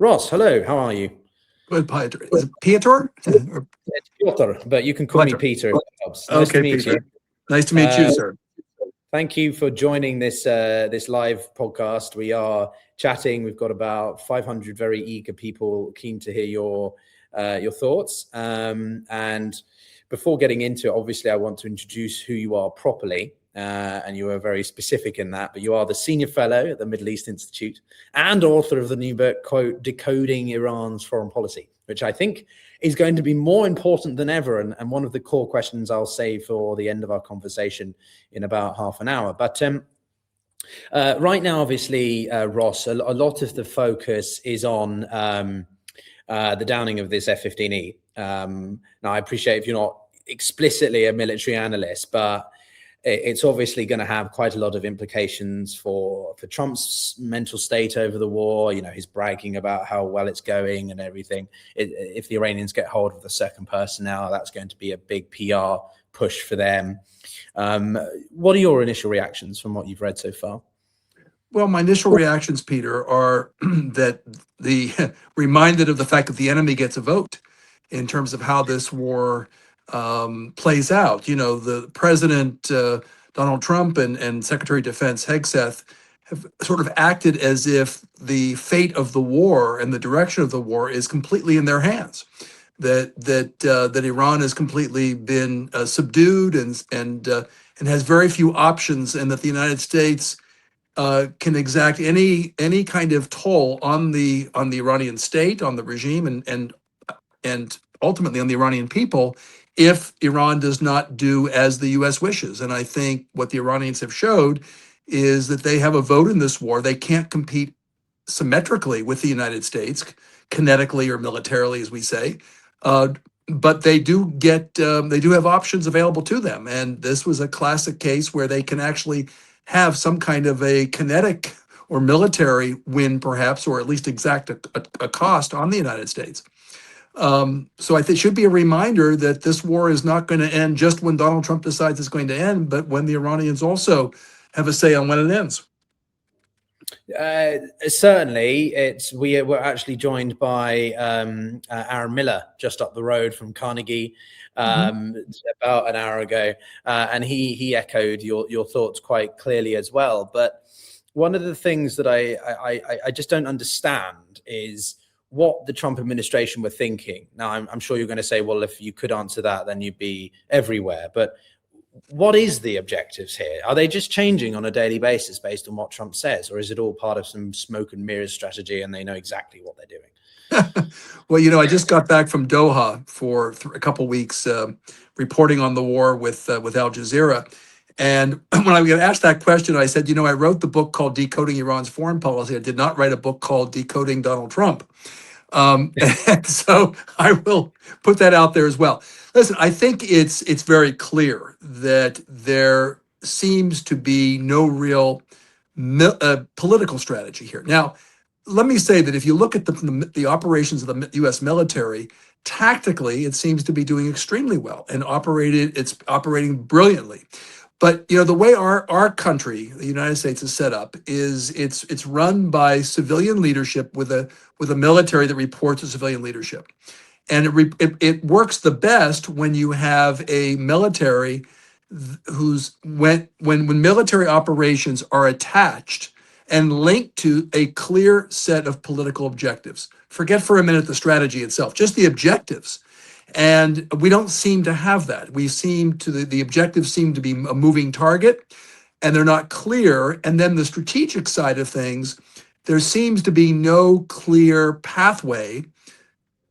Ross, hello, how are you? Good, Pyotr. Is it Pyotr? It's Piotr, but you can call me Pyotr. Peter if it helps. Nice to Okay, meet Peter. you. Nice to meet you, sir. Thank you for joining this this live podcast. We are chatting. We've got about 500 very eager people keen to hear your thoughts. And before getting into it, obviously, I want to introduce who you are properly. And you are very specific in that, but you are the senior fellow at the Middle East Institute and author of the new book, quote, Decoding Iran's Foreign Policy, which I think is going to be more important than ever. And one of the core questions I'll save for the end of our conversation in about half an hour. But right now, obviously, Ross, a lot of the focus is on the downing of this F-15E. Now, I appreciate if you're not explicitly a military analyst, but it's obviously going to have quite a lot of implications for Trump's mental state over the war. You know, he's bragging about how well it's going and everything. If the Iranians get hold of the second personnel, that's going to be a big PR push for them. What are your initial reactions from what you've read so far? Well, my initial reactions, Peter, are that reminded of the fact that the enemy gets a vote in terms of how this war plays out. You know, the President Donald Trump and Secretary of Defense Hegseth have sort of acted as if the fate of the war and the direction of the war is completely in their hands. That Iran has completely been subdued and has very few options, and that the United States can exact any kind of toll on the Iranian state, on the regime, and ultimately on the Iranian people, if Iran does not do as the U.S. wishes. And I think what the Iranians have showed is that they have a vote in this war. They can't compete symmetrically with the United States, kinetically or militarily, as we say. But they do have options available to them. And this was a classic case where they can actually have some kind of a kinetic or military win, perhaps, or at least exact a cost on the United States. So I think it should be a reminder that this war is not going to end just when Donald Trump decides it's going to end, but when the Iranians also have a say on when it ends. Certainly, we're actually joined by Aaron Miller just up the road from Carnegie about an hour ago, and he echoed your thoughts quite clearly as well. But one of the things that I just don't understand is what the Trump administration were thinking. Now, I'm sure you're going to say, well, if you could answer that, then you'd be everywhere. But what is the objectives here? Are they just changing on a daily basis based on what Trump says? Or is it all part of some smoke and mirrors strategy and they know exactly what they're doing? Well, you know, I just got back from Doha for a couple weeks reporting on the war with Al Jazeera. And when I got asked that question, I said, you know, I wrote the book called Decoding Iran's Foreign Policy. I did not write a book called Decoding Donald Trump. And so I will put that out there as well. Listen, I think it's very clear that there seems to be no real political strategy here. Now, let me say that if you look at the operations of the U.S. military, tactically, it seems to be doing extremely well and it's operating brilliantly. But you know, the way our country, the United States, is set up is it's run by civilian leadership with a military that reports to civilian leadership, and it works the best when you have a military when military operations are attached and linked to a clear set of political objectives. Forget for a minute the strategy itself, just the objectives. And we don't seem to have that. We seem to, the objectives seem to be a moving target, and they're not clear. And then the strategic side of things, there seems to be no clear pathway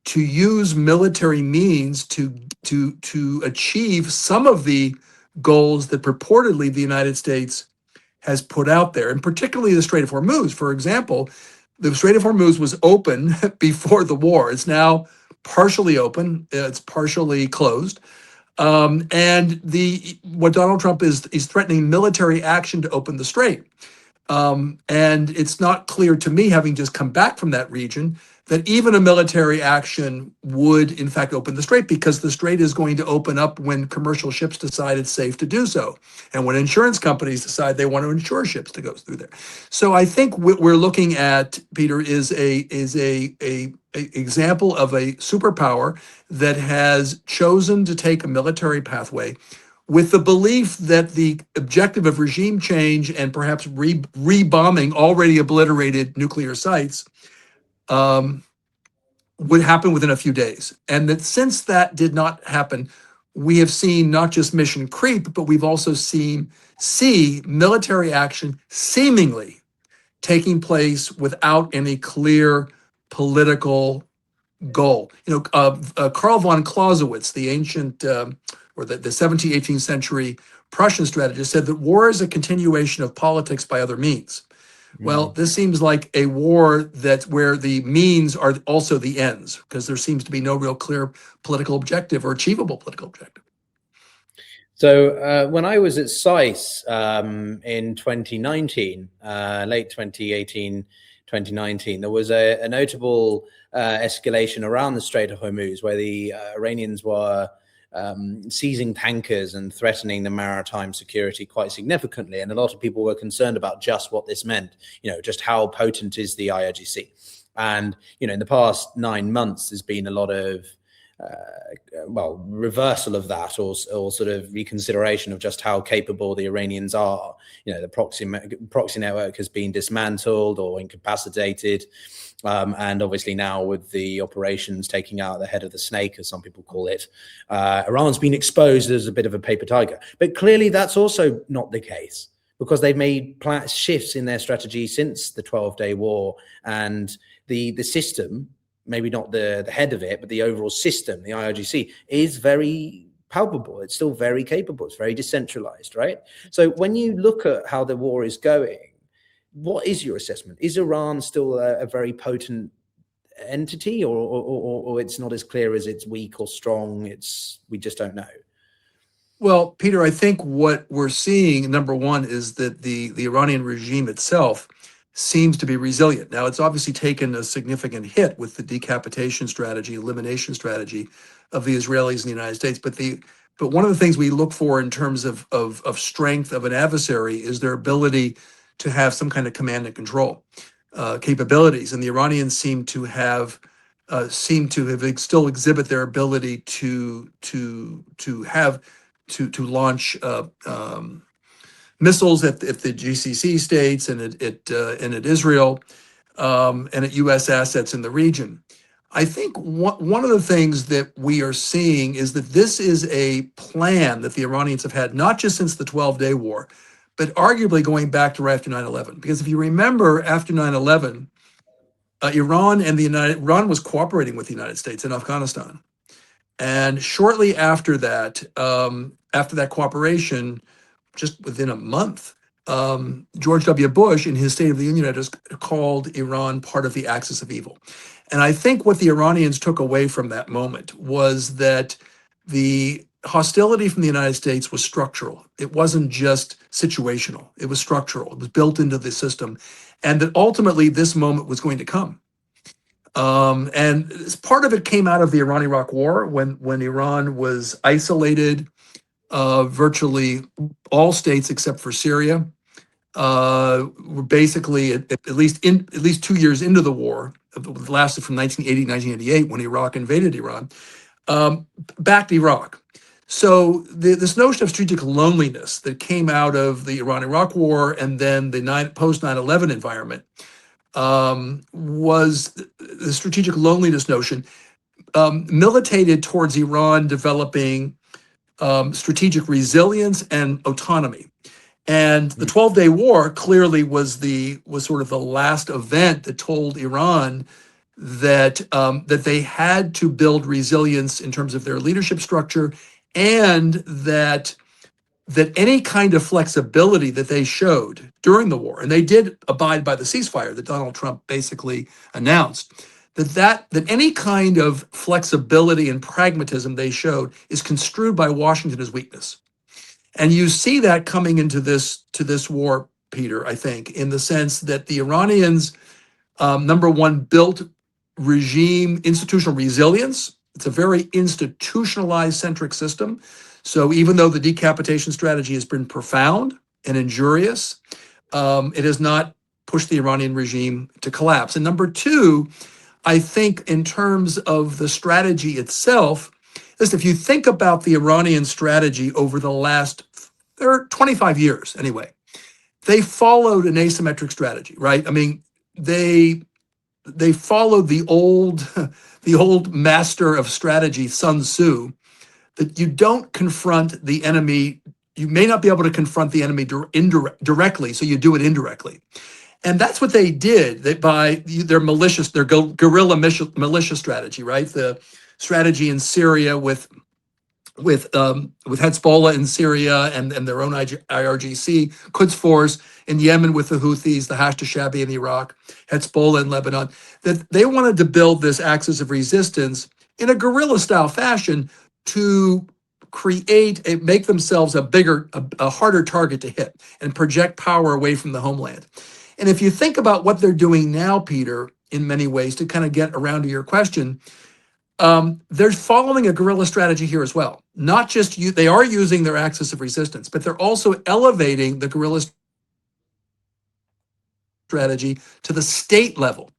to use military means to achieve some of the goals that purportedly the United States has put out there, and particularly the Strait of Hormuz. For example, the Strait of Hormuz was open before the war. It's now partially open, it's partially closed, and what Donald Trump is threatening military action to open the strait. And it's not clear to me, having just come back from that region, that even a military action would in fact open the strait, because the strait is going to open up when commercial ships decide it's safe to do so, and when insurance companies decide they want to insure ships to go through there. So I think what we're looking at, Peter, is a example of a superpower that has chosen to take a military pathway with the belief that the objective of regime change and perhaps rebombing already obliterated nuclear sites would happen within a few days. And that since that did not happen, we have seen not just mission creep, but we've also seen military action seemingly taking place without any clear political goal. Karl von Clausewitz, the ancient or the 17th, 18th century Prussian strategist, said that war is a continuation of politics by other means. Well, this seems like a war where the means are also the ends, because there seems to be no real clear political objective or achievable political objective. So when I was at SAIS in 2019, late 2018, 2019, there was a notable escalation around the Strait of Hormuz, where the Iranians were seizing tankers and threatening the maritime security quite significantly. And a lot of people were concerned about just what this meant, just how potent is the IRGC. And, in the past 9 months, there's been a lot of, reversal of that, or sort of reconsideration of just how capable the Iranians are. The proxy network has been dismantled or incapacitated. And obviously now, with the operations taking out the head of the snake, as some people call it, Iran's been exposed as a bit of a paper tiger. But clearly that's also not the case, because they've made shifts in their strategy since the 12-day war. And the system, maybe not the head of it, but the overall system, the IRGC, is very palpable. It's still very capable. It's very decentralized, right? So when you look at how the war is going, what is your assessment? Is Iran still a very potent entity, or it's not as clear as it's weak or strong? We just don't know. Well, Peter, I think what we're seeing, number one, is that the Iranian regime itself seems to be resilient. Now, it's obviously taken a significant hit with the decapitation strategy, elimination strategy of the Israelis and the United States. But one of the things we look for in terms of strength of an adversary is their ability to have some kind of command and control capabilities, and the Iranians seem to still exhibit their ability to launch missiles at the GCC states and at Israel and at U.S. assets in the region. I think one of the things that we are seeing is that this is a plan that the Iranians have had, not just since the 12-day war, but arguably going back to right after 9/11. Because if you remember, after 9/11, Iran was cooperating with the United States in Afghanistan. And shortly after that cooperation, just within a month, George W. Bush, in his State of the Union address, called Iran part of the axis of evil. And I think what the Iranians took away from that moment was that the hostility from the United States was structural. It wasn't just situational. It was structural. It was built into the system. And that ultimately this moment was going to come. And part of it came out of the Iran-Iraq War, when Iran was isolated. Virtually all states except for Syria were basically at least 2 years into the war, it lasted from 1980 to 1988, when Iraq invaded Iran, backed Iraq. So this notion of strategic loneliness that came out of the Iran-Iraq War and then the post 9/11 environment was the strategic loneliness notion militated towards Iran developing strategic resilience and autonomy. And the 12-day war clearly was sort of the last event that told Iran that they had to build resilience in terms of their leadership structure, and that any kind of flexibility that they showed during the war, and they did abide by the ceasefire that Donald Trump basically announced, that any kind of flexibility and pragmatism they showed is construed by Washington as weakness. And you see that coming into this war Peter, I think, in the sense that the Iranians, number one, built institutional resilience. It's a very institutionalized centric system. So even though the decapitation strategy has been profound and injurious, it has not pushed the Iranian regime to collapse. And number two, I think in terms of the strategy itself, listen, if you think about the Iranian strategy over the last 25 years, anyway, they followed an asymmetric strategy, right? I mean, they followed the old master of strategy, Sun Tzu, that you don't confront the enemy. You may not be able to confront the enemy directly, so you do it indirectly. And that's what they did. By their guerrilla militia strategy, right? The strategy in Syria with Hezbollah in Syria and their own IRGC, Quds Force in Yemen with the Houthis, the Hashd Shabi in Iraq, Hezbollah in Lebanon, that they wanted to build this axis of resistance in a guerrilla style fashion to make themselves a harder target to hit and project power away from the homeland. And if you think about what they're doing now, Peter, in many ways, to kind of get around to your question, they're following a guerrilla strategy here as well. Not just they are using their axis of resistance, but they're also elevating the guerrilla strategy to the state level,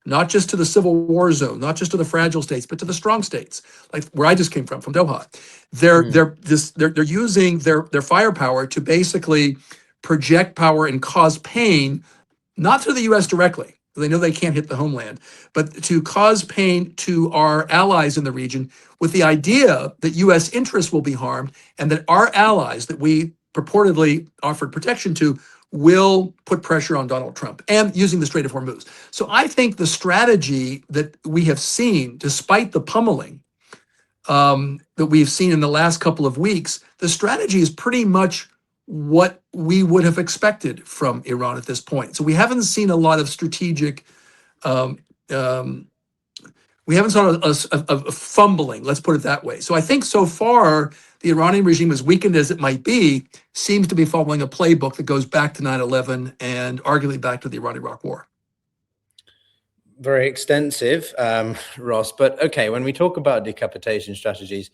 not just to the civil war zone, not just to the fragile states, but to the strong states, like where I just came from Doha. They're using their firepower to basically project power and cause pain, not to the U.S. directly. They know they can't hit the homeland, but to cause pain to our allies in the region with the idea that U.S. interests will be harmed and that our allies that we purportedly offered protection to will put pressure on Donald Trump and using the Strait of Hormuz. So I think the strategy that we have seen, despite the pummeling that we've seen in the last couple of weeks, the strategy is pretty much what we would have expected from Iran at this point. So we haven't seen a lot of strategic, we haven't seen a fumbling, let's put it that way. So I think so far, the Iranian regime, as weakened as it might be, seems to be following a playbook that goes back to 9/11 and arguably back to the Iran-Iraq War. Very extensive, Ross. But okay, when we talk about decapitation strategies,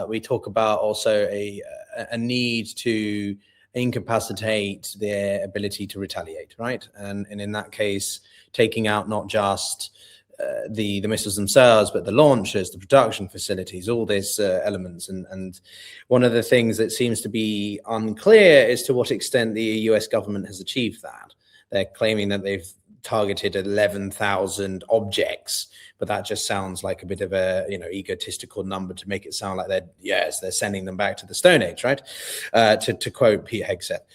we talk about also a need to incapacitate their ability to retaliate, right? And in that case, taking out not just the missiles themselves, but the launchers, the production facilities, all these elements. And one of the things that seems to be unclear is to what extent the US government has achieved that. They're claiming that they've targeted 11,000 objects, but that just sounds like a bit of a egotistical number to make it sound like they're sending them back to the Stone Age, right? To quote Pete Hegseth.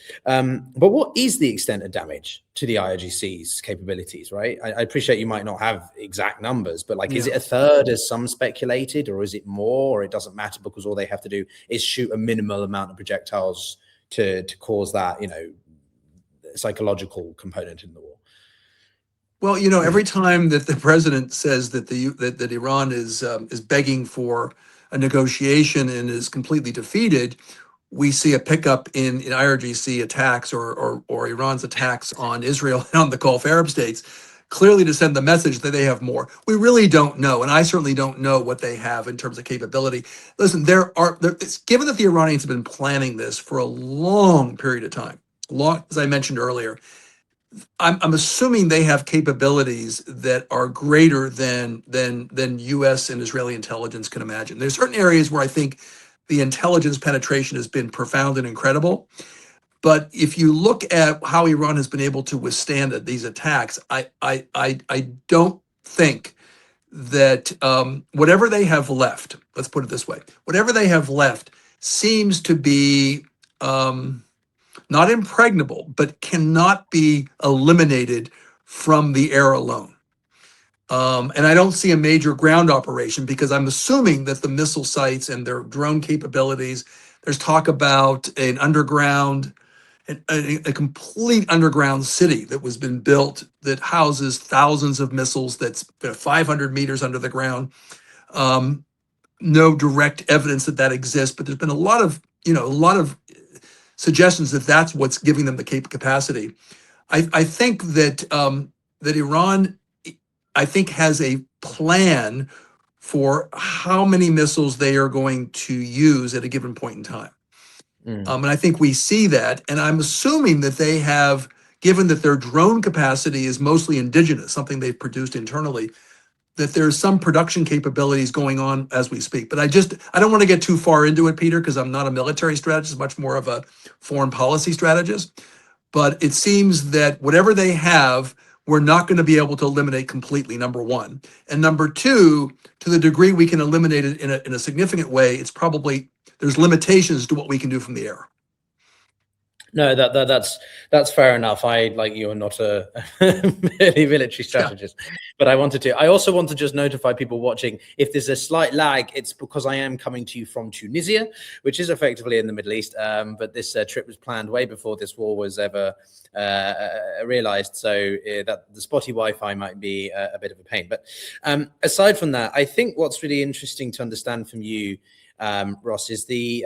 But what is the extent of damage to the IRGC's capabilities, right? I appreciate you might not have exact numbers, but is it a third as some speculated, or is it more, or it doesn't matter because all they have to do is shoot a minimal amount of projectiles to cause that, psychological component in the war? Well, every time that the president says that that Iran is begging for a negotiation and is completely defeated, we see a pickup in IRGC attacks or Iran's attacks on Israel and on the Gulf Arab states, clearly to send the message that they have more. We really don't know, and I certainly don't know what they have in terms of capability. Listen, it's given that the Iranians have been planning this for a long period of time, as I mentioned earlier. I'm assuming they have capabilities that are greater than U.S. and Israeli intelligence can imagine. There's certain areas where I think the intelligence penetration has been profound and incredible. But if you look at how Iran has been able to withstand these attacks, I don't think that whatever they have left, let's put it this way, whatever they have left seems to be not impregnable, but cannot be eliminated from the air alone. And I don't see a major ground operation because I'm assuming that the missile sites and their drone capabilities, there's talk about an underground, a complete underground city that was been built that houses thousands of missiles that's 500 meters under the ground. No direct evidence that exists, but there's been a lot of suggestions that that's what's giving them the capacity. I think that that Iran, I think, has a plan for how many missiles they are going to use at a given point in time. And I think we see that. And I'm assuming that they have, given that their drone capacity is mostly indigenous, something they've produced internally, that there's some production capabilities going on as we speak. But I don't want to get too far into it, Peter, because I'm not a military strategist, much more of a foreign policy strategist. But it seems that whatever they have, we're not going to be able to eliminate completely, number one. And number two, to the degree we can eliminate it in a significant way, it's probably, there's limitations to what we can do from the air. No, that's fair enough. I, like you, are not a military strategist, but I also want to just notify people watching, if there's a slight lag, it's because I am coming to you from Tunisia, which is effectively in the Middle East. But this trip was planned way before this war was ever realized. So that the spotty Wi-Fi might be a bit of a pain. But aside from that, I think what's really interesting to understand from you, Ross, is the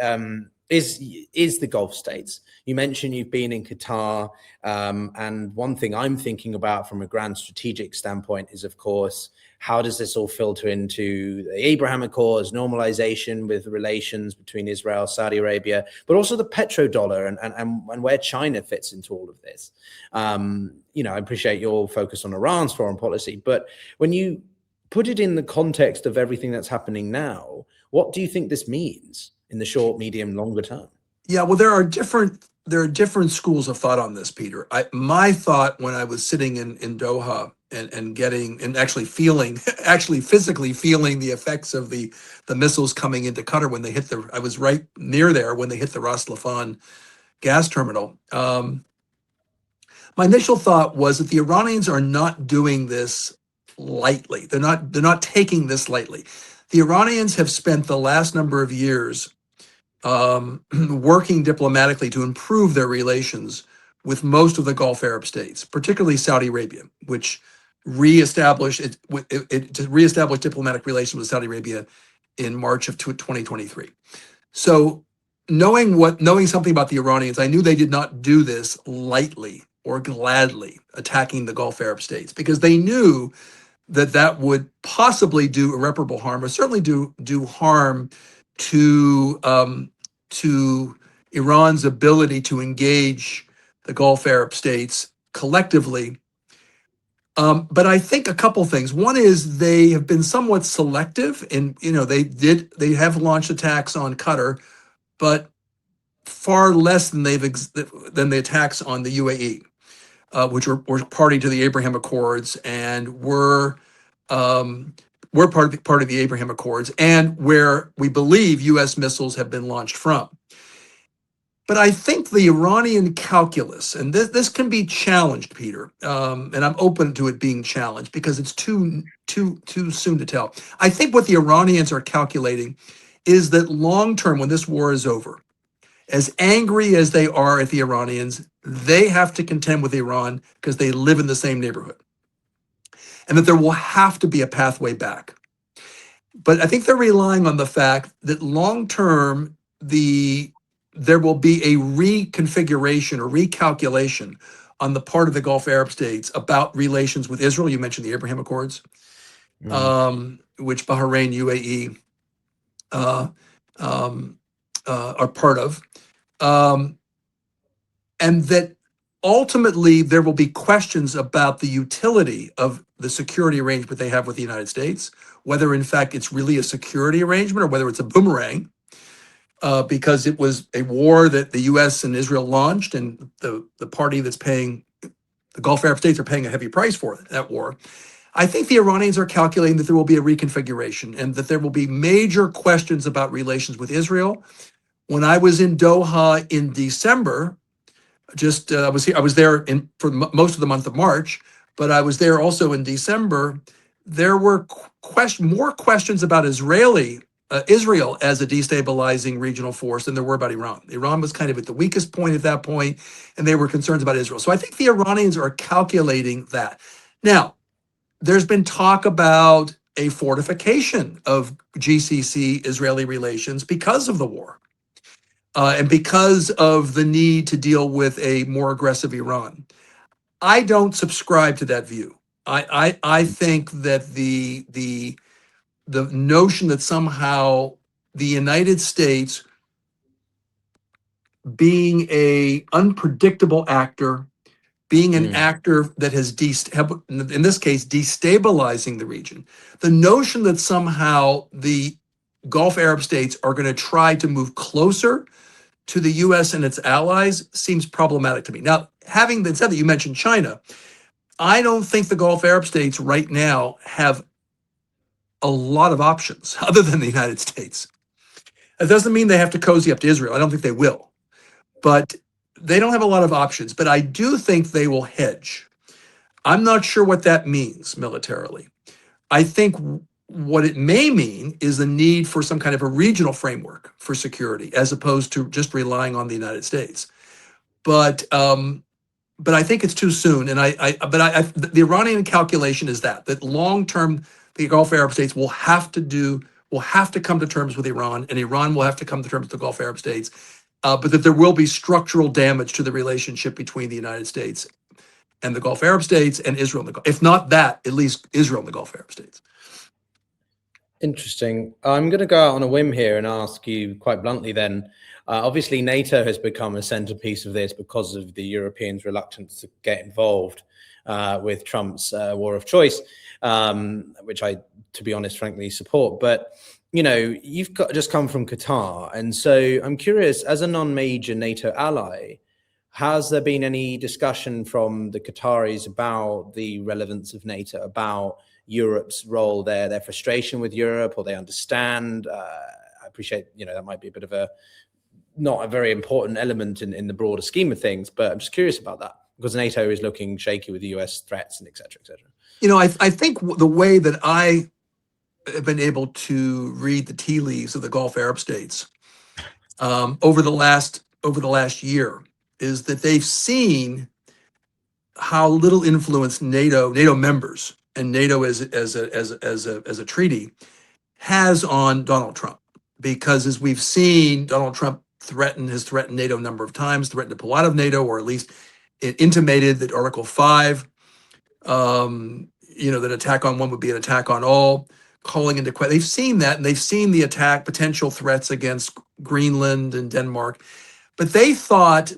Gulf states. You mentioned you've been in Qatar, and one thing I'm thinking about from a grand strategic standpoint is, of course, how does this all filter into the Abraham Accords, normalization with relations between Israel, Saudi Arabia, but also the petrodollar and where China fits into all of this. I appreciate your focus on Iran's foreign policy, but when you put it in the context of everything that's happening now, what do you think this means in the short, medium, longer term? Yeah, well, there are different schools of thought on this, Peter. My thought when I was sitting in Doha and actually physically feeling the effects of the missiles coming into Qatar when they hit I was right near there when they hit the Ras Laffan gas terminal. My initial thought was that the Iranians are not doing this lightly. They're not taking this lightly. The Iranians have spent the last number of years working diplomatically to improve their relations with most of the Gulf Arab states, particularly Saudi Arabia, which reestablished diplomatic relations with Saudi Arabia in March of 2023. So knowing something about the Iranians, I knew they did not do this lightly or gladly, attacking the Gulf Arab states, because they knew that would possibly do irreparable harm, or certainly do harm to Iran's ability to engage the Gulf Arab states collectively. But I think a couple things. One is they have been somewhat selective, and they have launched attacks on Qatar, but far less than than the attacks on the UAE, which were party to the Abraham Accords and were part of the Abraham Accords, and where we believe U.S. missiles have been launched from. But I think the Iranian calculus, and this can be challenged, Peter, and I'm open to it being challenged because it's too soon to tell. I think what the Iranians are calculating is that long term, when this war is over, as angry as they are at the Iranians, they have to contend with Iran because they live in the same neighborhood, and that there will have to be a pathway back. But I think they're relying on the fact that long term, there will be a reconfiguration or recalculation on the part of the Gulf Arab states about relations with Israel. You mentioned the Abraham Accords, which Bahrain, UAE are part of. And that ultimately there will be questions about the utility of the security arrangement they have with the United States, whether in fact it's really a security arrangement or whether it's a boomerang, because it was a war that the U.S. and Israel launched, and the party that's paying, the Gulf Arab states, are paying a heavy price for that war. I think the Iranians are calculating that there will be a reconfiguration and that there will be major questions about relations with Israel. When I was in Doha in December, I was there for most of the month of March, but I was there also in December. There were more questions about Israel as a destabilizing regional force than there were about Iran. Iran was kind of at the weakest point at that point, and they were concerned about Israel. So I think the Iranians are calculating that. Now, there's been talk about a fortification of GCC-Israeli relations because of the war. and because of the need to deal with a more aggressive Iran. I don't subscribe to that view. I think that the notion that somehow the United States, being a unpredictable actor, being an actor that has, in this case, destabilizing the region, the notion that somehow the Gulf Arab states are going to try to move closer to the US and its allies seems problematic to me. Now, having been said that, you mentioned China. I don't think the Gulf Arab states right now have a lot of options other than the United States. That doesn't mean they have to cozy up to Israel. I don't think they will. But they don't have a lot of options. But I do think they will hedge. I'm not sure what that means militarily. I think what it may mean is the need for some kind of a regional framework for security, as opposed to just relying on the United States. But I think it's too soon. And the Iranian calculation is that long term, the Gulf Arab states will have to come to terms with Iran, and Iran will have to come to terms with the Gulf Arab states. But that there will be structural damage to the relationship between the United States and the Gulf Arab states and Israel and the Gulf. If not that, at least Israel and the Gulf Arab states. Interesting. I'm going to go out on a whim here and ask you quite bluntly then. Obviously, NATO has become a centerpiece of this because of the Europeans' reluctance to get involved with Trump's war of choice, which I, to be honest, frankly, support. But, you know, you've just come from Qatar. And so I'm curious, as a non-major NATO ally, has there been any discussion from the Qataris about the relevance of NATO, about Europe's role there, their frustration with Europe, or they understand? I appreciate, you know, that might be a bit of not a very important element in the broader scheme of things, but I'm just curious about that because NATO is looking shaky with the US threats and et cetera, et cetera. You know, I think the way that I have been able to read the tea leaves of the Gulf Arab states over the last year is that they've seen how little influence NATO members and NATO as a treaty has on Donald Trump. Because as we've seen, Donald Trump has threatened NATO a number of times, threatened to pull out of NATO, or at least it intimated that Article 5, that attack on one would be an attack on all, calling into question. They've seen that, and they've seen the potential threats against Greenland and Denmark, but they thought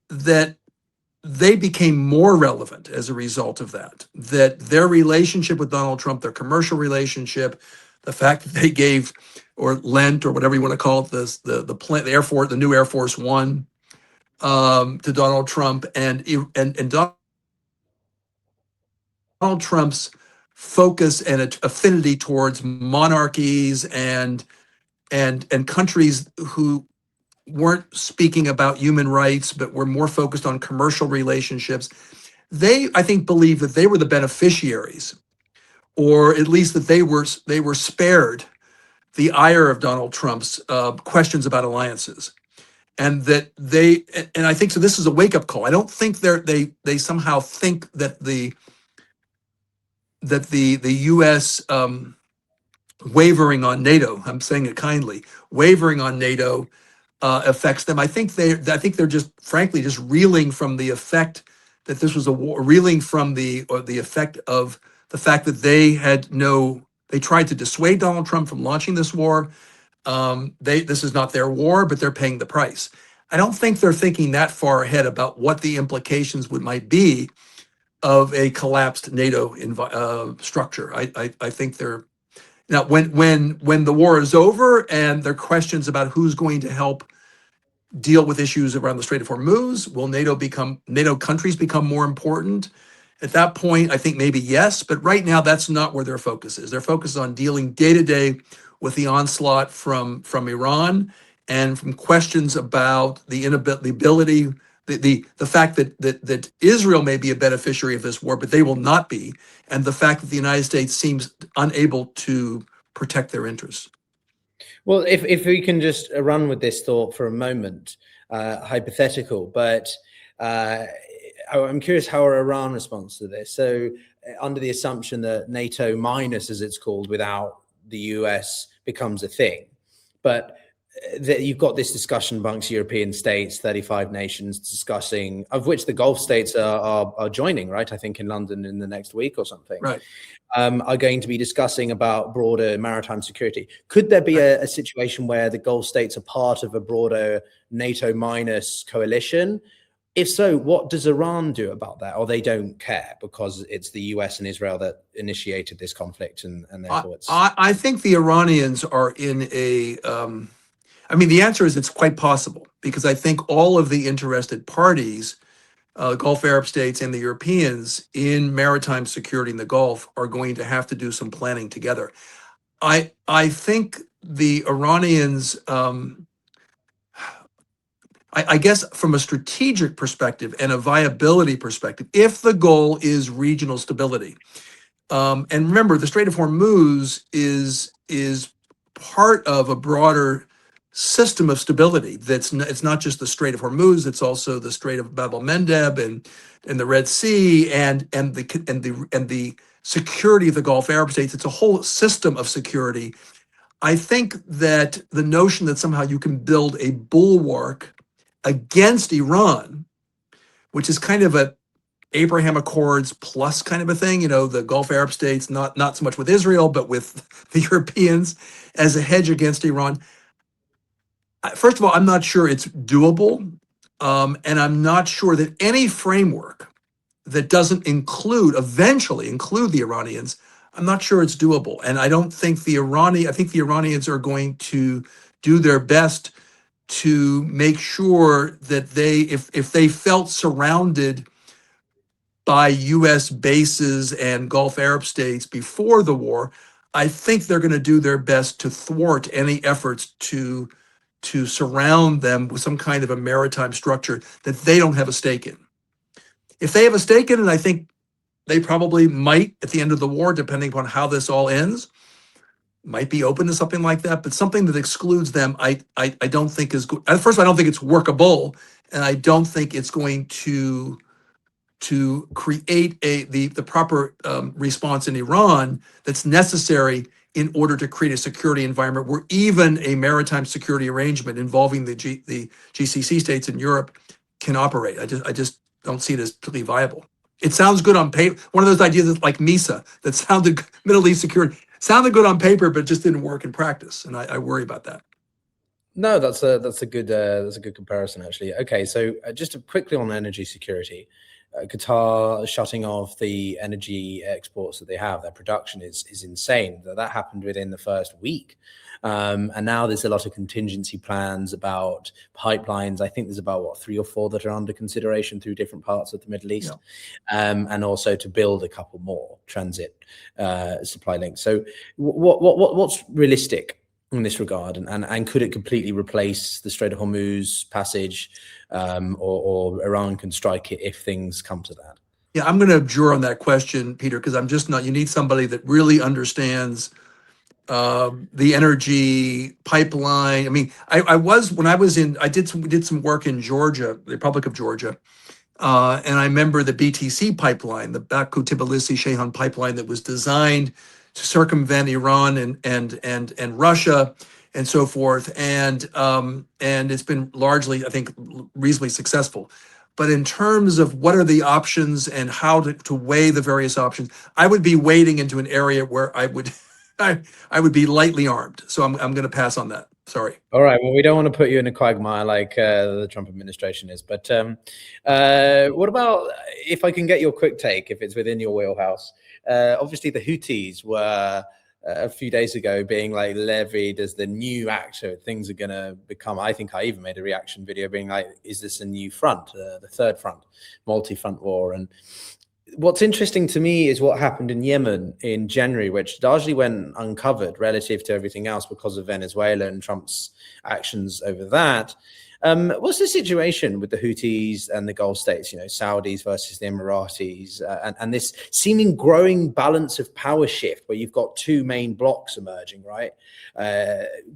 that they became more relevant as a result of that their relationship with Donald Trump, their commercial relationship, the fact that they gave or lent or whatever you want to call it, the Air Force, the new Air Force One, to Donald Trump, and Donald Trump's focus and affinity towards monarchies and countries who weren't speaking about human rights, but were more focused on commercial relationships. They, I think, believe that they were the beneficiaries, or at least that they were spared the ire of Donald Trump's questions about alliances, and I think so. This is a wake-up call. I don't think they somehow think that the U.S. Wavering on NATO, I'm saying it kindly, wavering on NATO affects them. I think they're just frankly just reeling from the effect that this was a war, reeling from the effect of the fact that they tried to dissuade Donald Trump from launching this war. This is not their war, but they're paying the price. I don't think they're thinking that far ahead about what the implications might be of a collapsed NATO structure. I think they're now when the war is over and there are questions about who's going to help deal with issues around the Strait of Hormuz, will NATO countries become more important? At that point, I think maybe yes, but right now that's not where their focus is. Their focus is on dealing day to day with the onslaught from Iran and from questions about the ability, the fact that Israel may be a beneficiary of this war, but they will not be, and the fact that the United States seems unable to protect their interests. Well, if we can just run with this thought for a moment, hypothetical, but I'm curious how Iran responds to this. So under the assumption that NATO minus, as it's called, without the US becomes a thing, but that you've got this discussion amongst European states, 35 nations discussing, of which the Gulf states are joining, right? I think in London in the next week or something. Right. Are going to be discussing about broader maritime security. Could there be a situation where the Gulf states are part of a broader NATO minus coalition? If so, what does Iran do about that? Or they don't care because it's the US and Israel that initiated this conflict, and therefore it's... I think the Iranians are in a, I mean, the answer is it's quite possible, because I think all of the interested parties, Gulf Arab states and the Europeans in maritime security in the Gulf, are going to have to do some planning together. I think the Iranians, I guess from a strategic perspective and a viability perspective, if the goal is regional stability, and remember, the Strait of Hormuz is part of a broader system of stability. It's not just the Strait of Hormuz; it's also the Strait of Bab el-Mandeb and the Red Sea and the security of the Gulf Arab states. It's a whole system of security. I think that the notion that somehow you can build a bulwark against Iran, which is kind of a Abraham Accords plus kind of a thing, the Gulf Arab states, not so much with Israel, but with the Europeans as a hedge against Iran. First of all, I'm not sure it's doable. And I'm not sure that any framework that doesn't eventually include the Iranians, I'm not sure it's doable. And I don't think I think the Iranians are going to do their best to make sure that if they felt surrounded by US bases and Gulf Arab states before the war, I think they're going to do their best to thwart any efforts to surround them with some kind of a maritime structure that they don't have a stake in. If they have a stake in it, I think they probably might, at the end of the war, depending upon how this all ends, might be open to something like that. But something that excludes them, I don't think is good. First of all, I don't think it's workable, and I don't think it's going to create the proper response in Iran that's necessary in order to create a security environment where even a maritime security arrangement involving the GCC states in Europe can operate. I just don't see it as particularly viable. It sounds good on paper. One of those ideas that's like MISA that sounded Middle East security, sounded good on paper, but just didn't work in practice. And I worry about that. No, that's a good comparison, actually. Okay, so just quickly on energy security. Qatar shutting off the energy exports that they have, their production is insane. That happened within the first week. And now there's a lot of contingency plans about pipelines. I think there's about 3 or 4 that are under consideration through different parts of the Middle East, and also to build a couple more transit supply links. So what's realistic in this regard, and could it completely replace the Strait of Hormuz passage, or Iran can strike it if things come to that? Yeah, I'm going to abjure on that question, Peter, because I'm just not. You need somebody that really understands the energy pipeline. I mean, we did some work in Georgia, the Republic of Georgia, and I remember the BTC pipeline, the Baku-Tbilisi-Shehan pipeline that was designed to circumvent Iran and Russia and so forth, and it's been largely, I think, reasonably successful. But in terms of what are the options and how to weigh the various options, I would be wading into an area where I would be lightly armed. So I'm going to pass on that. Sorry. All right. Well, we don't want to put you in a quagmire like the Trump administration is. But what about, if I can get your quick take, if it's within your wheelhouse? Obviously, the Houthis were a few days ago being like levied as the new actor. Things are going to become, I think I even made a reaction video being like, is this a new front, the third front, multi-front war? And what's interesting to me is what happened in Yemen in January, which largely went uncovered relative to everything else because of Venezuela and Trump's actions over that. What's the situation with the Houthis and the Gulf states, Saudis versus the Emiratis, and this seeming growing balance of power shift where you've got 2 main blocks emerging, right?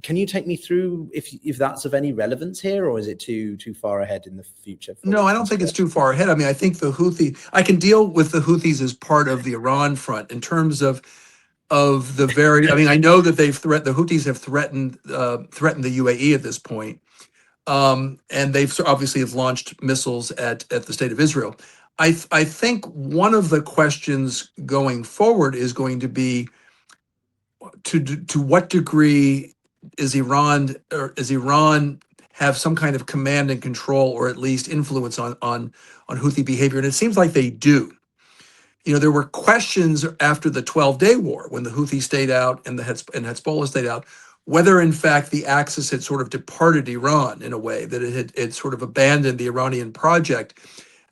Can you take me through if that's of any relevance here, or is it too far ahead in the future? No, I don't think it's too far ahead. I mean, I think I can deal with the Houthis as part of the Iran front in terms of of the very. I mean, I know that the Houthis have threatened the UAE at this point, and they've obviously have launched missiles at the state of Israel. I think one of the questions going forward is going to be to what degree is Iran have some kind of command and control, or at least influence on Houthi behavior, and it seems like they do. You know, there were questions after the 12-day war when the Houthi stayed out and Hezbollah stayed out, whether in fact the Axis had sort of departed Iran in a way, that it sort of abandoned the Iranian project.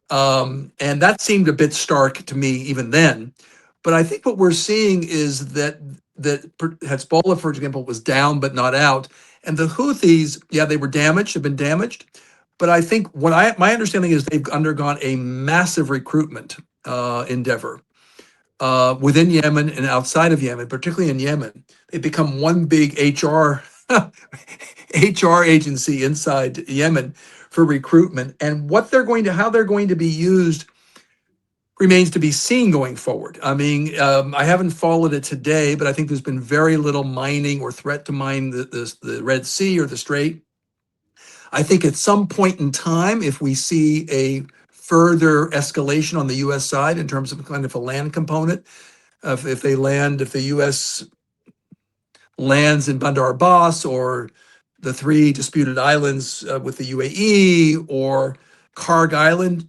And that seemed a bit stark to me even then. But I think what we're seeing is that Hezbollah, for example, was down but not out. And the Houthis, yeah, they were damaged, have been damaged. But I think my understanding is they've undergone a massive recruitment endeavor within Yemen and outside of Yemen, particularly in Yemen. They've become one big HR agency inside Yemen for recruitment. And how they're going to be used remains to be seen going forward. I mean, I haven't followed it today, but I think there's been very little mining or threat to mine the Red Sea or the Strait. I think at some point in time, if we see a further escalation on the U.S. side in terms of kind of a land component, if the U.S. lands in Bandar Abbas or the 3 disputed islands with the UAE or Karg Island,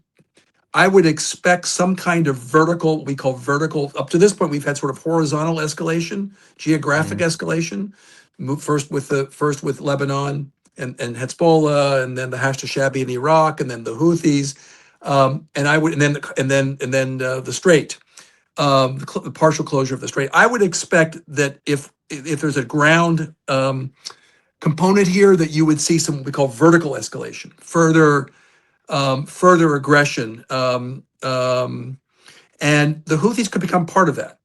I would expect some kind of vertical, we call vertical. Up to this point, we've had sort of horizontal escalation, geographic escalation. First with Lebanon and Hezbollah, and then the Hashd-Shabi in Iraq, and then the Houthis, and then the Strait, the partial closure of the Strait. I would expect that if there's a ground component here, that you would see some what we call vertical escalation, further aggression, and the Houthis could become part of that,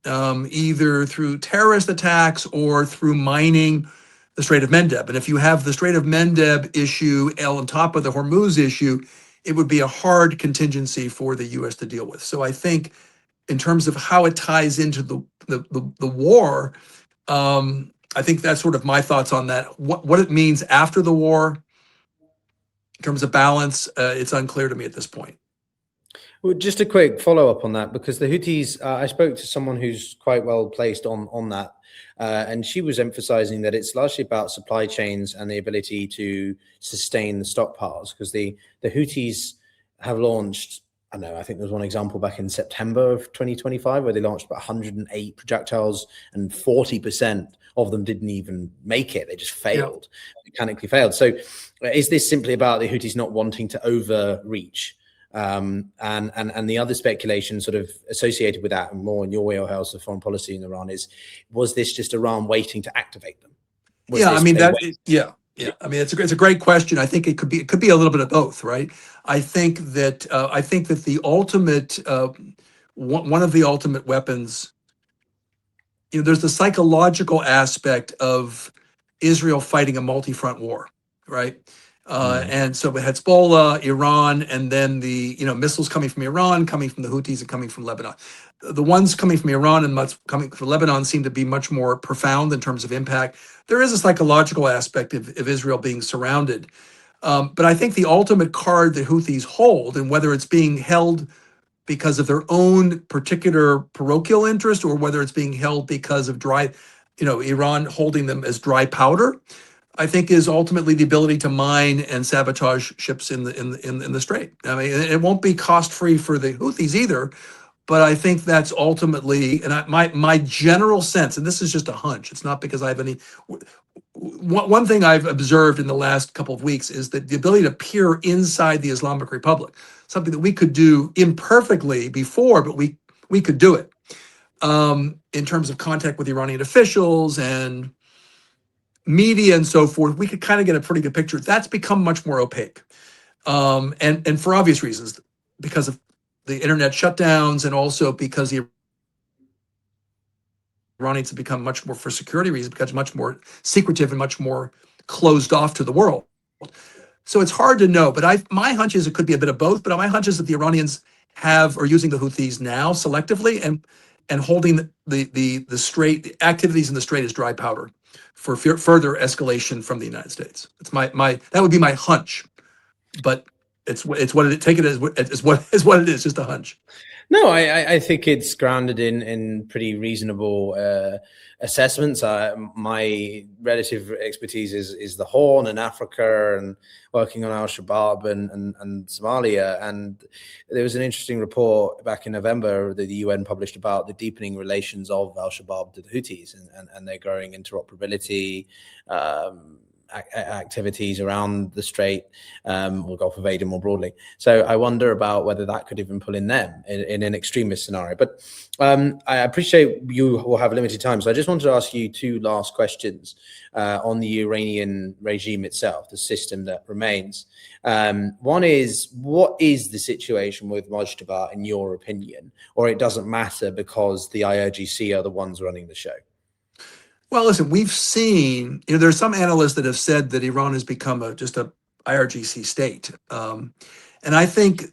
either through terrorist attacks or through mining the Strait of Mendeb. And if you have the Strait of Mendeb issue on top of the Hormuz issue, it would be a hard contingency for the U.S. to deal with. So I think, in terms of how it ties into the war, I think that's sort of my thoughts on that. What it means after the war, in terms of balance, it's unclear to me at this point. Well, just a quick follow-up on that, because the Houthis, I spoke to someone who's quite well placed on that, and she was emphasizing that it's largely about supply chains and the ability to sustain the stockpiles, because the Houthis have launched, I don't know, I think there was one example back in September of 2025 where they launched about 108 projectiles and 40% of them didn't even make it. They just failed, mechanically failed. So is this simply about the Houthis not wanting to overreach? And the other speculation sort of associated with that, and more in your wheelhouse of foreign policy in Iran, was this just Iran waiting to activate them? I mean, it's a great question. I think it could be a little bit of both, right? I think that the ultimate one of the ultimate weapons, there's the psychological aspect of Israel fighting a multi-front war, right? And so with Hezbollah, Iran, and then the missiles coming from Iran, coming from the Houthis, and coming from Lebanon. The ones coming from Iran and coming from Lebanon seem to be much more profound in terms of impact. There is a psychological aspect of Israel being surrounded. But I think the ultimate card the Houthis hold, and whether it's being held because of their own particular parochial interest, or whether it's being held because of Iran holding them as dry powder, I think is ultimately the ability to mine and sabotage ships in the Strait. I mean, it won't be cost-free for the Houthis either, but I think that's ultimately, and my general sense, and this is just a hunch, it's not because I have any. One thing I've observed in the last couple of weeks is that the ability to peer inside the Islamic Republic, something that we could do imperfectly before, but we could do it in terms of contact with Iranian officials and media and so forth. We could kind of get a pretty good picture. That's become much more opaque, and for obvious reasons, because of the internet shutdowns, and also because the Iranians have become much more, for security reasons, because much more secretive and much more closed off to the world. So it's hard to know, but my hunch is it could be a bit of both. But my hunch is that the Iranians are using the Houthis now selectively, and holding the strait, the activities in the strait as dry powder for further escalation from the United States. It's my that would be my hunch, but it's what it, take it as what it is, just a hunch. No, I think it's grounded in pretty reasonable assessments. My relative expertise is the Horn and Africa, and working on Al-Shabaab and Somalia. And there was an interesting report back in November that the UN published about the deepening relations of Al-Shabaab to the Houthis and their growing interoperability, activities around the Strait, or Gulf of Aden more broadly. So I wonder about whether that could even pull in them in an extremist scenario. But I appreciate you will have limited time. So I just wanted to ask you two last questions on the Iranian regime itself, the system that remains. One is, what is the situation with Mojtaba in your opinion? Or it doesn't matter because the IRGC are the ones running the show? Well, listen, we've seen, there's some analysts that have said that Iran has become just a IRGC state. And I think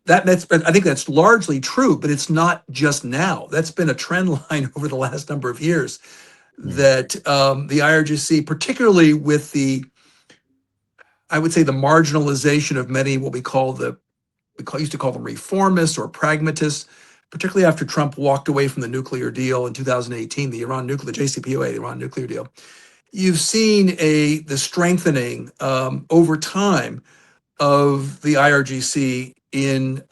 that's largely true, but it's not just now. That's been a trend line over the last number of years, that the IRGC, particularly with I would say the marginalization of many, what we used to call them reformists or pragmatists, particularly after Trump walked away from the nuclear deal in 2018, the JCPOA, the Iran nuclear deal. You've seen the strengthening over time of the IRGC in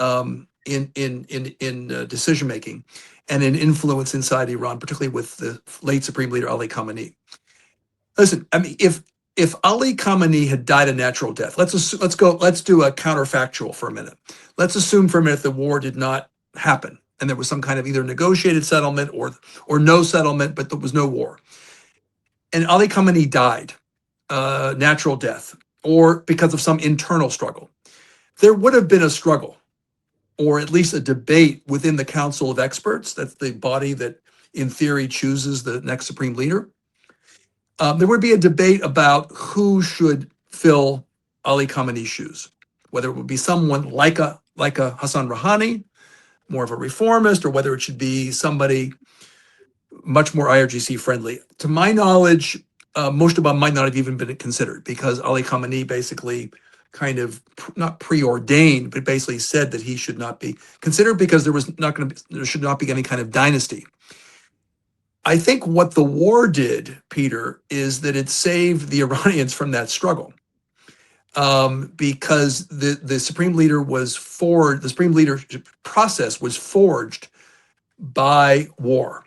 decision making and in influence inside Iran, particularly with the late Supreme Leader Ali Khamenei. Listen, I mean, if Ali Khamenei had died a natural death, let's do a counterfactual for a minute. Let's assume for a minute the war did not happen, and there was some kind of either negotiated settlement or no settlement, but there was no war. And Ali Khamenei died, natural death, or because of some internal struggle. There would have been a struggle, or at least a debate within the Council of Experts. That's the body that, in theory, chooses the next supreme leader. There would be a debate about who should fill Ali Khamenei's shoes, whether it would be someone like a Hassan Rouhani, more of a reformist, or whether it should be somebody much more IRGC friendly. To my knowledge, Mojtaba might not have even been considered, because Ali Khamenei basically kind of not preordained, but basically said that he should not be considered because there should not be any kind of dynasty. I think what the war did, Peter, is that it saved the Iranians from that struggle. Because the supreme leader the supreme leadership process was forged by war.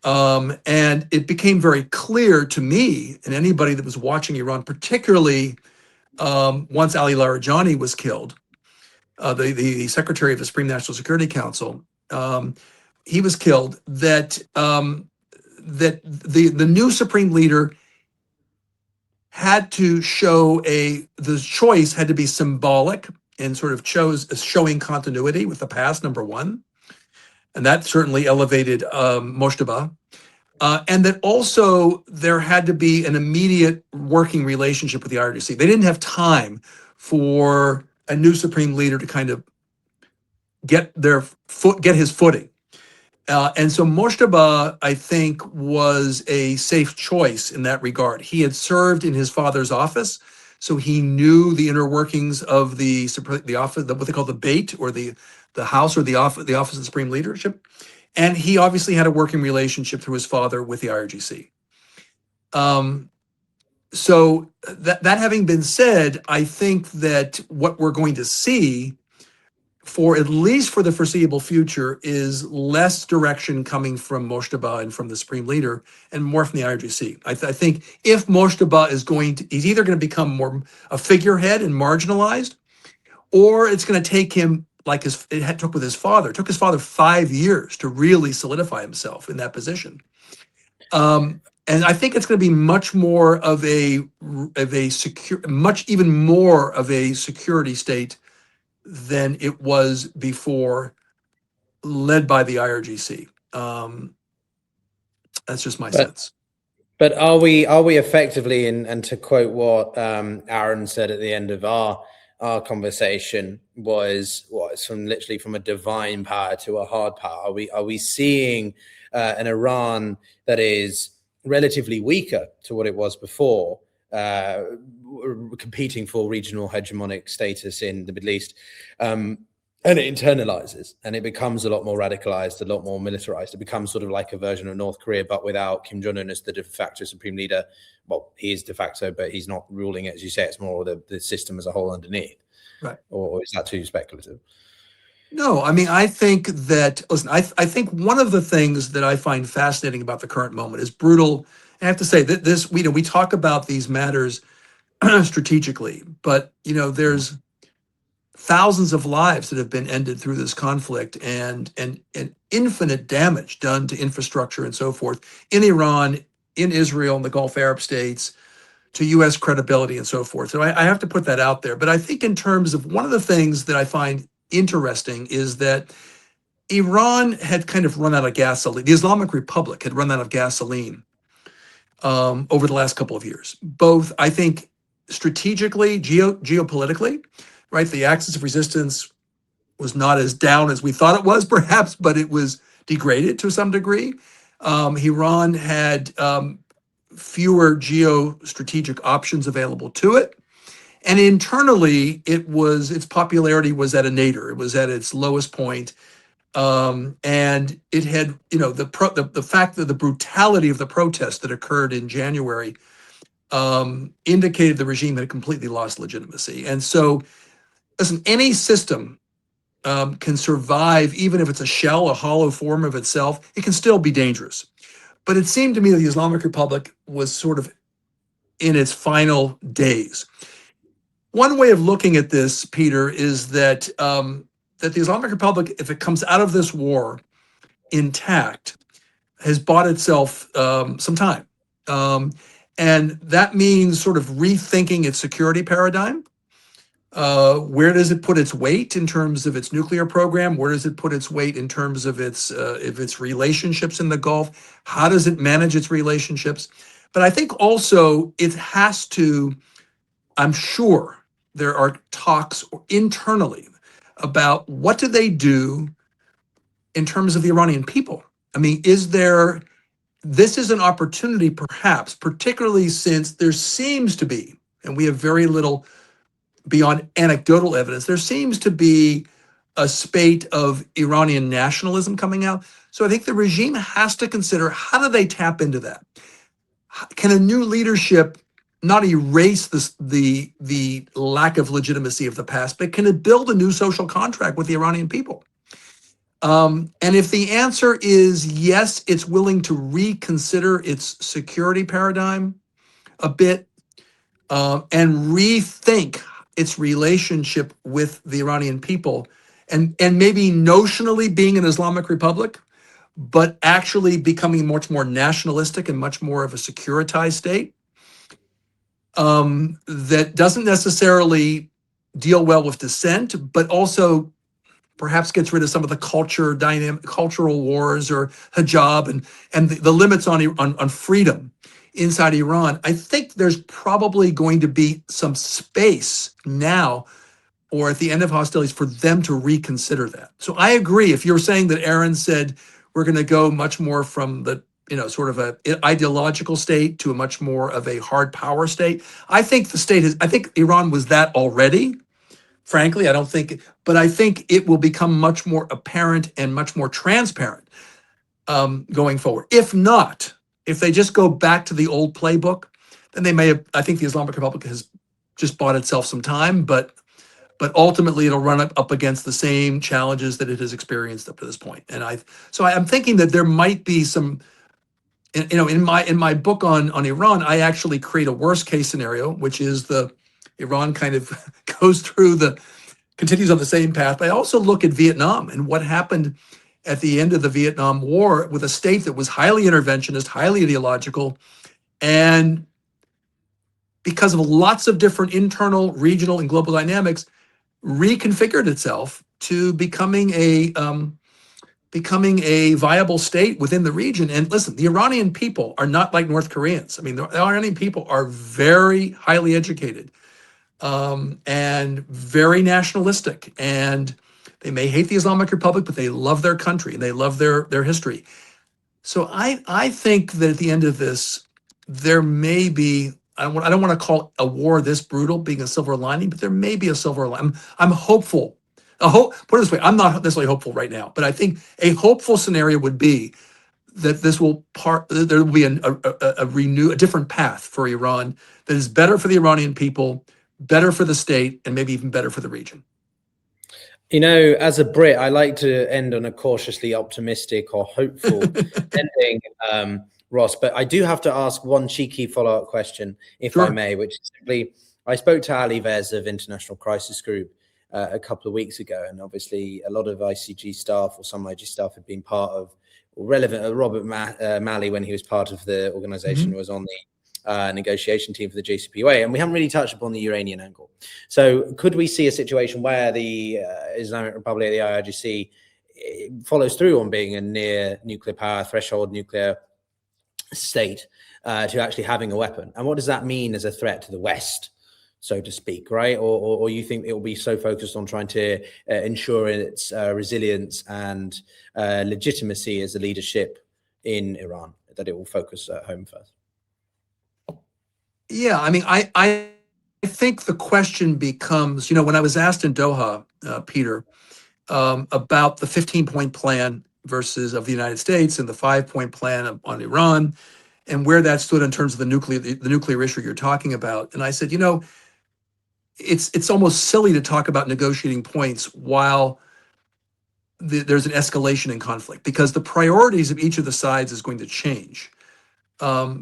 And it became very clear to me and anybody that was watching Iran, particularly once Ali Larijani was killed, the secretary of the Supreme National Security Council, he was killed, that the new supreme leader had to show the choice had to be symbolic and sort of showing continuity with the past, number one. And that certainly elevated Mojtaba. And that also there had to be an immediate working relationship with the IRGC. They didn't have time for a new supreme leader to kind of get his footing. And so Mojtaba, I think, was a safe choice in that regard. He had served in his father's office, so he knew the inner workings of the office, what they call the Beit, or the house, or the office of the Supreme Leadership. And he obviously had a working relationship through his father with the IRGC. So that having been said, I think that what we're going to see, for at least for the foreseeable future, is less direction coming from Mojtaba and from the supreme leader, and more from the IRGC. I think if Mojtaba he's either going to become more a figurehead and marginalized, or it's going to take him like it took with his father. It took his father 5 years to really solidify himself in that position. And I think it's going to be much more of even more of a security state than it was before, led by the IRGC. That's just my sense. But are we effectively, and to quote what Aaron said at the end of our our conversation was from a divine power to a hard power. Are we seeing an Iran that is relatively weaker to what it was before, competing for regional hegemonic status in the Middle East, and it internalizes and it becomes a lot more radicalized, a lot more militarized. It becomes sort of like a version of North Korea, but without Kim Jong-un as the de facto supreme leader. Well, he is de facto, but he's not ruling it, as you say. It's more the system as a whole underneath. Right. Or is that too speculative? No, I mean, I think that, listen, I think one of the things that I find fascinating about the current moment is brutal. I have to say that this, we talk about these matters strategically, but, there's thousands of lives that have been ended through this conflict and infinite damage done to infrastructure and so forth in Iran, in Israel, in the Gulf Arab states, to U.S. credibility and so forth. So I have to put that out there. But I think in terms of one of the things that I find interesting is that Iran had kind of run out of gasoline. The Islamic Republic had run out of gasoline over the last couple of years, both, I think, strategically, geopolitically, right? The axis of resistance was not as down as we thought it was, perhaps, but it was degraded to some degree. Iran had fewer geostrategic options available to it. And internally, its popularity was at a nadir. It was at its lowest point. And it had, the fact that the brutality of the protests that occurred in January indicated the regime had completely lost legitimacy. And so, listen, any system can survive, even if it's a shell, a hollow form of itself. It can still be dangerous. But it seemed to me that the Islamic Republic was sort of in its final days. One way of looking at this, Peter, is that that the Islamic Republic, if it comes out of this war intact, has bought itself some time. And that means sort of rethinking its security paradigm. Where does it put its weight in terms of its nuclear program? Where does it put its weight in terms of its relationships in the Gulf? How does it manage its relationships? But I think also it has to, I'm sure there are talks internally about what do they do in terms of the Iranian people. I mean, this is an opportunity perhaps, particularly since there seems to be, and we have very little beyond anecdotal evidence, there seems to be a spate of Iranian nationalism coming out. So I think the regime has to consider, how do they tap into that? Can a new leadership not erase the lack of legitimacy of the past, but can it build a new social contract with the Iranian people? And if the answer is yes, it's willing to reconsider its security paradigm a bit and rethink its relationship with the Iranian people, and maybe notionally being an Islamic Republic, but actually becoming much more nationalistic and much more of a securitized state that doesn't necessarily deal well with dissent, but also perhaps gets rid of some of the cultural wars or hijab and the limits on freedom inside Iran. I think there's probably going to be some space now or at the end of hostilities for them to reconsider that. So I agree. If you're saying that Aaron said we're going to go much more from the sort of an ideological state to a much more of a hard power state, I think I think Iran was that already. Frankly, but I think it will become much more apparent and much more transparent going forward. If they just go back to the old playbook, then I think the Islamic Republic has just bought itself some time, but ultimately it'll run up against the same challenges that it has experienced up to this point. And I'm thinking that there might be some, in my book on Iran, I actually create a worst case scenario, which is the Iran kind of continues on the same path. But I also look at Vietnam and what happened at the end of the Vietnam War with a state that was highly interventionist, highly ideological, and because of lots of different internal, regional, and global dynamics, reconfigured itself to becoming a viable state within the region. And listen, the Iranian people are not like North Koreans. I mean, the Iranian people are very highly educated. and very nationalistic. And they may hate the Islamic Republic, but they love their country and they love their history. So I think that at the end of this, there may be, I don't want to call a war this brutal being a silver lining, but there may be a silver lining. I'm hopeful. Put it this way, I'm not necessarily hopeful right now, but I think a hopeful scenario would be that there will be a different path for Iran that is better for the Iranian people, better for the state, and maybe even better for the region. You know, as a Brit, I like to end on a cautiously optimistic or hopeful ending, Ross. But I do have to ask one cheeky follow-up question, if I may, which is simply, I spoke to Ali Vez of International Crisis Group a couple of weeks ago, and obviously a lot of ICG staff or some ICG staff had been part of, or relevant, Robert Malley, when he was part of the organization, was on the negotiation team for the JCPOA, and we haven't really touched upon the Iranian angle. So could we see a situation where the Islamic Republic, the IRGC, follows through on being a near nuclear power threshold nuclear state to actually having a weapon? And what does that mean as a threat to the West, so to speak, right? Or you think it will be so focused on trying to ensure its resilience and legitimacy as a leadership in Iran, that it will focus at home first? Yeah, I mean, I think the question becomes, when I was asked in Doha, Peter, about the 15-point plan versus of the United States and the 5-point plan on Iran and where that stood in terms of the nuclear issue you're talking about. And I said, it's almost silly to talk about negotiating points while there's an escalation in conflict, because the priorities of each of the sides is going to change.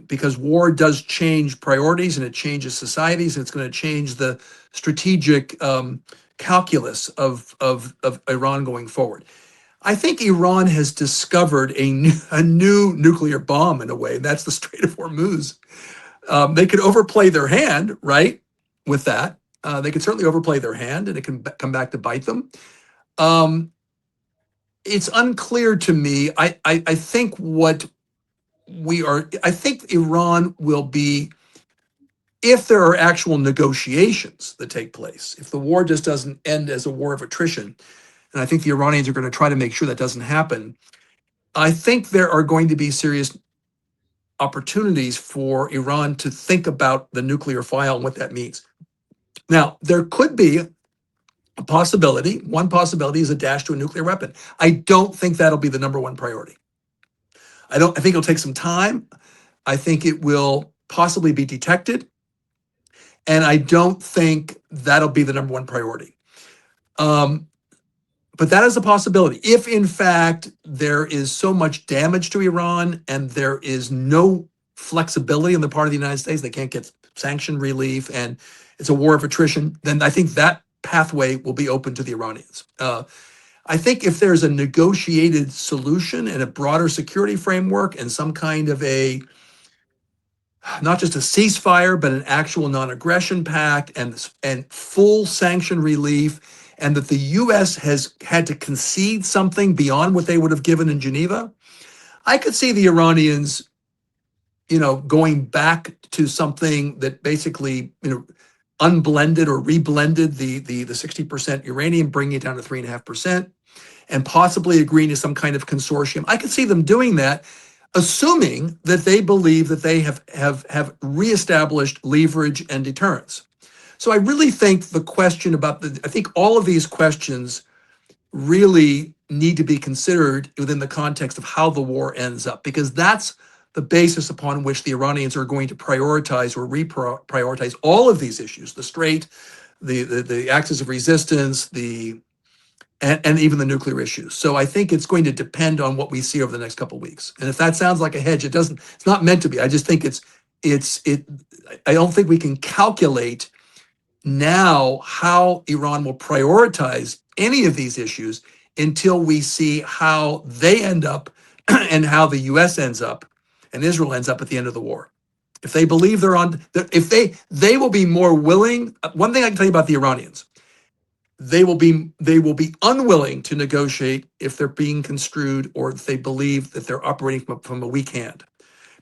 Because war does change priorities and it changes societies, and it's going to change the strategic calculus of Iran going forward. I think Iran has discovered a new nuclear bomb in a way, and that's the Strait of Hormuz. They could overplay their hand, right, with that. They could certainly overplay their hand, and it can come back to bite them. It's unclear to me. I think I think Iran will be, if there are actual negotiations that take place, if the war just doesn't end as a war of attrition, and I think the Iranians are going to try to make sure that doesn't happen, I think there are going to be serious opportunities for Iran to think about the nuclear file and what that means. Now, there could be a possibility. One possibility is a dash to a nuclear weapon. I don't think that'll be the number one priority. I think it'll take some time. I think it will possibly be detected. And I don't think that'll be the number one priority. But that is a possibility. If, in fact, there is so much damage to Iran and there is no flexibility on the part of the United States, they can't get sanction relief, and it's a war of attrition, then I think that pathway will be open to the Iranians. I think if there's a negotiated solution and a broader security framework and some kind of not just a ceasefire, but an actual non-aggression pact and full sanction relief, and that the U.S. has had to concede something beyond what they would have given in Geneva, I could see the Iranians, going back to something that basically, unblended or reblended the 60% uranium, bringing it down to 3.5%, and possibly agreeing to some kind of consortium. I could see them doing that, assuming that they believe that they have reestablished leverage and deterrence. So I really think the question I think all of these questions really need to be considered within the context of how the war ends up, because that's the basis upon which the Iranians are going to prioritize or reprioritize all of these issues: the Strait, the axis of resistance, and even the nuclear issues. So I think it's going to depend on what we see over the next couple of weeks. And if that sounds like a hedge, it's not meant to be. I just think I don't think we can calculate now how Iran will prioritize any of these issues until we see how they end up and how the US ends up and Israel ends up at the end of the war. If they believe they will be more willing. One thing I can tell you about the Iranians: they will be unwilling to negotiate if they're being construed or if they believe that they're operating from a weak hand,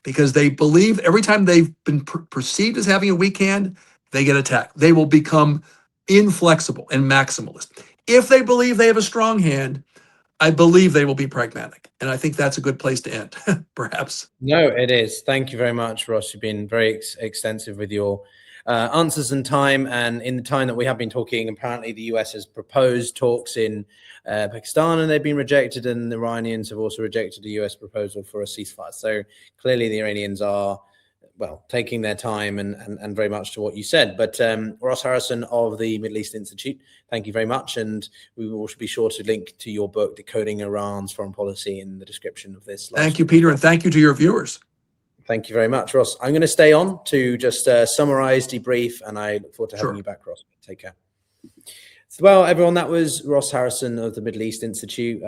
because they believe every time they've been perceived as having a weak hand, they get attacked. They will become inflexible and maximalist. If they believe they have a strong hand, I believe they will be pragmatic. And I think that's a good place to end, perhaps. No, it is. Thank you very much, Ross. You've been very extensive with your answers and time. And in the time that we have been talking, apparently the US has proposed talks in Pakistan and they've been rejected, and the Iranians have also rejected the US proposal for a ceasefire. So clearly the Iranians are, well, taking their time and very much to what you said. But Ross Harrison of the Middle East Institute, thank you very much. And we will be sure to link to your book, Decoding Iran's Foreign Policy, in the description of this. Thank you, Peter, and thank you to your viewers. Thank you very much, Ross. I'm going to stay on to just summarize, debrief, and I look forward to having you back, Ross. Take care. Well, everyone, that was Ross Harrison of the Middle East Institute.